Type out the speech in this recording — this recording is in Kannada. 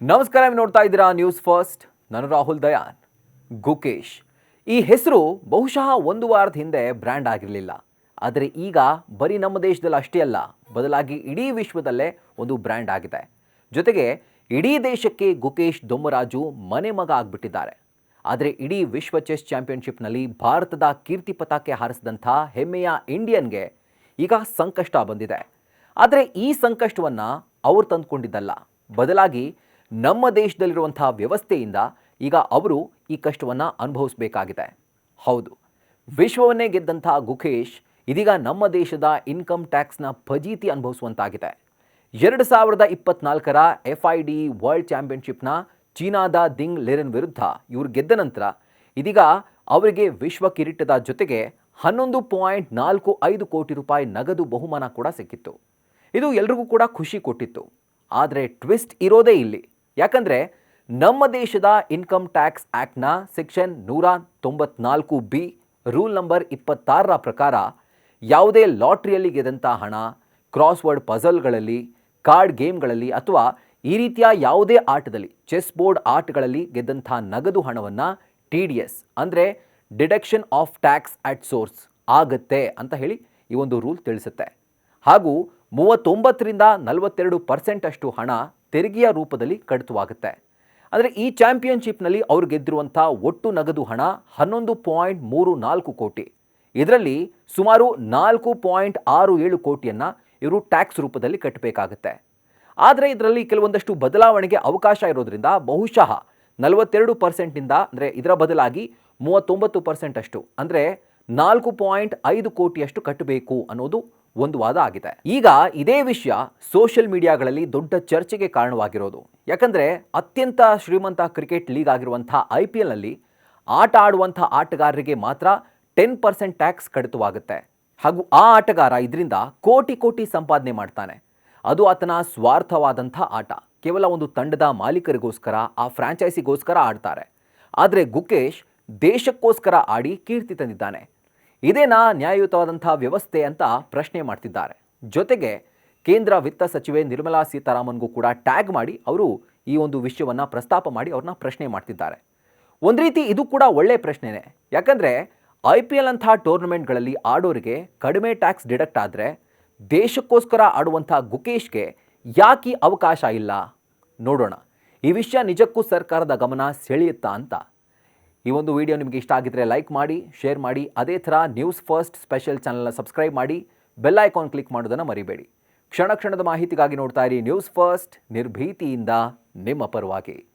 ನಮಸ್ಕಾರ, ನೀವು ನೋಡ್ತಾ ಇದ್ದೀರಾ ನ್ಯೂಸ್ ಫಸ್ಟ್. ನಾನು ರಾಹುಲ್ ದಯಾನ್. ಗುಕೇಶ್ ಈ ಹೆಸರು ಬಹುಶಃ ಒಂದು ವಾರದ ಹಿಂದೆ ಬ್ರ್ಯಾಂಡ್ ಆಗಿರಲಿಲ್ಲ. ಆದರೆ ಈಗ ಬರೀ ನಮ್ಮ ದೇಶದಲ್ಲಿ ಅಷ್ಟೇ ಅಲ್ಲ, ಬದಲಾಗಿ ಇಡೀ ವಿಶ್ವದಲ್ಲೇ ಒಂದು ಬ್ರ್ಯಾಂಡ್ ಆಗಿದೆ. ಜೊತೆಗೆ ಇಡೀ ದೇಶಕ್ಕೆ ಗುಕೇಶ್ ದೊಮ್ಮರಾಜು ಮನೆ ಮಗ ಆಗಿಬಿಟ್ಟಿದ್ದಾರೆ. ಆದರೆ ಇಡೀ ವಿಶ್ವ ಚೆಸ್ ಚಾಂಪಿಯನ್ಶಿಪ್ನಲ್ಲಿ ಭಾರತದ ಕೀರ್ತಿ ಪತಾಕೆ ಹಾರಿಸಿದಂಥ ಹೆಮ್ಮೆಯ ಇಂಡಿಯನ್ಗೆ ಈಗ ಸಂಕಷ್ಟ ಬಂದಿದೆ. ಆದರೆ ಈ ಸಂಕಷ್ಟವನ್ನು ಅವರು ತಂದುಕೊಂಡಿದ್ದಲ್ಲ, ಬದಲಾಗಿ ನಮ್ಮ ದೇಶದಲ್ಲಿರುವಂಥ ವ್ಯವಸ್ಥೆಯಿಂದ ಈಗ ಅವರು ಈ ಕಷ್ಟವನ್ನು ಅನುಭವಿಸಬೇಕಾಗಿದೆ. ಹೌದು, ವಿಶ್ವವನ್ನೇ ಗೆದ್ದಂಥ ಗುಕೇಶ್ ಇದೀಗ ನಮ್ಮ ದೇಶದ ಇನ್ಕಮ್ ಟ್ಯಾಕ್ಸ್ನ ಫಜೀತಿ ಅನುಭವಿಸುವಂತಾಗಿದೆ. 2024ರ FID ವರ್ಲ್ಡ್ ಚಾಂಪಿಯನ್ಶಿಪ್ನ ಚೀನಾದ ದಿಂಗ್ ಲೆರೆನ್ ವಿರುದ್ಧ ಇವರು ಗೆದ್ದ ನಂತರ ಇದೀಗ ಅವರಿಗೆ ವಿಶ್ವ ಕಿರೀಟದ ಜೊತೆಗೆ 11.45 ಕೋಟಿ ರೂಪಾಯಿ ನಗದು ಬಹುಮಾನ ಕೂಡ ಸಿಕ್ಕಿತ್ತು. ಇದು ಎಲ್ರಿಗೂ ಕೂಡ ಖುಷಿ ಕೊಟ್ಟಿತ್ತು. ಆದರೆ ಟ್ವಿಸ್ಟ್ ಇರೋದೇ ಇಲ್ಲಿ. ಯಾಕಂದರೆ ನಮ್ಮ ದೇಶದ ಇನ್ಕಮ್ ಟ್ಯಾಕ್ಸ್ ಆ್ಯಕ್ಟ್ನ ಸೆಕ್ಷನ್ 194B ರೂಲ್ ನಂಬರ್ 26ರ ಪ್ರಕಾರ ಯಾವುದೇ ಲಾಟ್ರಿಯಲ್ಲಿ ಗೆದ್ದಂಥ ಹಣ, ಕ್ರಾಸ್ವರ್ಡ್ ಪಜಲ್ಗಳಲ್ಲಿ, ಕಾರ್ಡ್ ಗೇಮ್ಗಳಲ್ಲಿ ಅಥವಾ ಈ ರೀತಿಯ ಯಾವುದೇ ಆಟದಲ್ಲಿ, ಚೆಸ್ ಬೋರ್ಡ್ ಆಟಗಳಲ್ಲಿ ಗೆದ್ದಂಥ ನಗದು ಹಣವನ್ನು TDS ಅಂದರೆ deduction of tax at source ಆಗತ್ತೆ ಅಂತ ಹೇಳಿ ಈ ಒಂದು ರೂಲ್ ತಿಳಿಸುತ್ತೆ. ಹಾಗೂ 39ರಿಂದ 42% ಅಷ್ಟು ಹಣ ತೆರಿಗೆಯ ರೂಪದಲ್ಲಿ ಕಡಿತವಾಗುತ್ತೆ. ಅಂದರೆ ಈ ಚಾಂಪಿಯನ್ಶಿಪ್ನಲ್ಲಿ ಅವರು ಗೆದ್ದಿರುವಂಥ ಒಟ್ಟು ನಗದು ಹಣ 11.34 ಕೋಟಿ. ಇದರಲ್ಲಿ ಸುಮಾರು 4.67 ಕೋಟಿಯನ್ನು ಇವರು ಟ್ಯಾಕ್ಸ್ ರೂಪದಲ್ಲಿ ಕಟ್ಟಬೇಕಾಗುತ್ತೆ. ಆದರೆ ಇದರಲ್ಲಿ ಕೆಲವೊಂದಷ್ಟು ಬದಲಾವಣೆಗೆ ಅವಕಾಶ ಇರೋದ್ರಿಂದ ಬಹುಶಃ 42%ನಿಂದ ಅಂದರೆ ಇದರ ಬದಲಾಗಿ 39% ಅಷ್ಟು ಅಂದರೆ 4.5 ಕೋಟಿಯಷ್ಟು ಕಟ್ಟಬೇಕು ಅನ್ನೋದು ಒಂದು ವಾದ ಆಗಿದೆ. ಈಗ ಇದೇ ವಿಷಯ ಸೋಷಿಯಲ್ ಮೀಡಿಯಾಗಳಲ್ಲಿ ದೊಡ್ಡ ಚರ್ಚೆಗೆ ಕಾರಣವಾಗಿರೋದು. ಯಾಕಂದರೆ ಅತ್ಯಂತ ಶ್ರೀಮಂತ ಕ್ರಿಕೆಟ್ ಲೀಗ್ ಆಗಿರುವಂಥ IPLನಲ್ಲಿ ಆಟ ಆಡುವಂಥ ಆಟಗಾರರಿಗೆ ಮಾತ್ರ 10% ಟ್ಯಾಕ್ಸ್ ಕಡಿತವಾಗುತ್ತೆ. ಹಾಗೂ ಆ ಆಟಗಾರ ಇದರಿಂದ ಕೋಟಿ ಕೋಟಿ ಸಂಪಾದನೆ ಮಾಡ್ತಾನೆ. ಅದು ಆತನ ಸ್ವಾರ್ಥವಾದಂಥ ಆಟ. ಕೇವಲ ಒಂದು ತಂಡದ ಮಾಲೀಕರಿಗೋಸ್ಕರ, ಆ ಫ್ರಾಂಚೈಸಿಗೋಸ್ಕರ ಆಡ್ತಾರೆ. ಆದರೆ ಗುಕೇಶ್ ದೇಶಕ್ಕೋಸ್ಕರ ಆಡಿ ಕೀರ್ತಿ ತಂದಿದ್ದಾನೆ. ಇದೇನಾ ನ್ಯಾಯಯುತವಾದಂಥ ವ್ಯವಸ್ಥೆ ಅಂತ ಪ್ರಶ್ನೆ ಮಾಡ್ತಿದ್ದಾರೆ. ಜೊತೆಗೆ ಕೇಂದ್ರ ವಿತ್ತ ಸಚಿವೆ ನಿರ್ಮಲಾ ಸೀತಾರಾಮನ್ಗೂ ಕೂಡ ಟ್ಯಾಗ್ ಮಾಡಿ ಅವರು ಈ ಒಂದು ವಿಷಯವನ್ನು ಪ್ರಸ್ತಾಪ ಮಾಡಿ ಅವ್ರನ್ನ ಪ್ರಶ್ನೆ ಮಾಡ್ತಿದ್ದಾರೆ. ಒಂದು ರೀತಿ ಇದು ಕೂಡ ಒಳ್ಳೆಯ ಪ್ರಶ್ನೆನೇ. ಯಾಕಂದರೆ IPL ಅಂಥ ಟೂರ್ನಮೆಂಟ್ಗಳಲ್ಲಿ ಆಡೋರಿಗೆ ಕಡಿಮೆ ಟ್ಯಾಕ್ಸ್ ಡಿಡಕ್ಟ್ ಆದರೆ ದೇಶಕ್ಕೋಸ್ಕರ ಆಡುವಂಥ ಗುಕೇಶ್ಗೆ ಯಾಕೆ ಅವಕಾಶ ಇಲ್ಲ? ನೋಡೋಣ, ಈ ವಿಷಯ ನಿಜಕ್ಕೂ ಸರ್ಕಾರದ ಗಮನ ಸೆಳೆಯುತ್ತಾ ಅಂತ. ಈ ಒಂದು ವಿಡಿಯೋ ನಿಮಗೆ ಇಷ್ಟ ಆಗಿದ್ರೆ ಲೈಕ್ ಮಾಡಿ, ಶೇರ್ ಮಾಡಿ. ಅದೇ ಥರ ನ್ಯೂಸ್ ಫಸ್ಟ್ ಸ್ಪೆಷಲ್ ಚಾನಲ್ನ ಸಬ್ಸ್ಕ್ರೈಬ್ ಮಾಡಿ, ಬೆಲ್ ಐಕಾನ್ ಕ್ಲಿಕ್ ಮಾಡೋದನ್ನು ಮರಿಬೇಡಿ. ಕ್ಷಣ ಕ್ಷಣದ ಮಾಹಿತಿಗಾಗಿ ನೋಡ್ತಾ ಇರಿ ನ್ಯೂಸ್ ಫಸ್ಟ್, ನಿರ್ಭೀತಿಯಿಂದ ನಿಮ್ಮ ಪರವಾಗಿ.